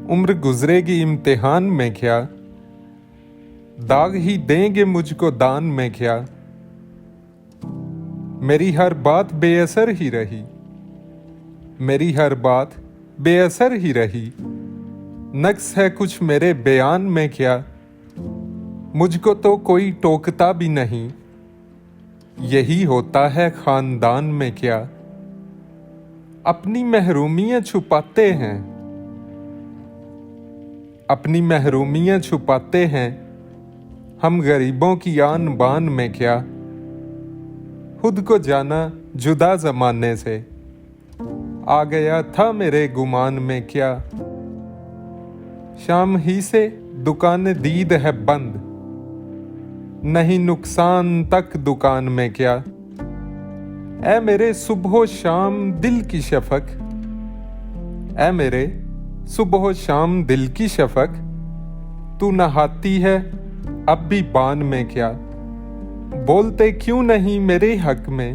उम्र गुजरेगी इम्तिहान में क्या, दाग ही देंगे मुझको दान में क्या। मेरी हर बात बेअसर ही रही, मेरी हर बात बेअसर ही रही। नक्स है कुछ मेरे बयान में क्या, मुझको तो कोई टोकता भी नहीं। यही होता है खानदान में क्या। अपनी महरूमियां छुपाते हैं, अपनी महरूमियां छुपाते हैं हम गरीबों की आन बान में क्या। खुद को जाना जुदा जमाने से, आ गया था मेरे गुमान में क्या। शाम ही से दुकान दीद है बंद, नहीं नुकसान तक दुकान में क्या। ऐ मेरे सुबह शाम दिल की शफक, ऐ मेरे सुबह शाम दिल की शफक, तू नहाती है अब भी बान में क्या। बोलते क्यों नहीं मेरे हक में,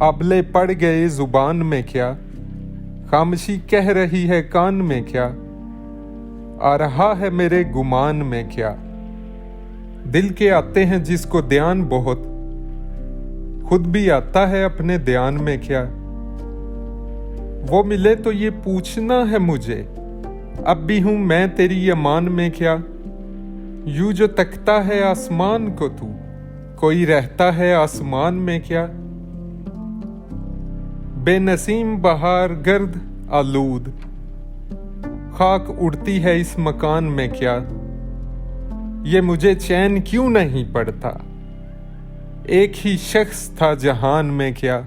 अबले पड़ गए जुबान में क्या। खामोशी कह रही है कान में क्या, आ रहा है मेरे गुमान में क्या। दिल के आते हैं जिसको ध्यान बहुत, खुद भी आता है अपने ध्यान में क्या। वो मिले तो ये पूछना है मुझे, अब भी हूं मैं तेरी अमान में क्या। यूं जो तकता है आसमान को तू, कोई रहता है आसमान में क्या। बेनसीम बहार गर्द आलूद, खाक उड़ती है इस मकान में क्या। ये मुझे चैन क्यों नहीं पड़ता, एक ही शख्स था जहान में क्या।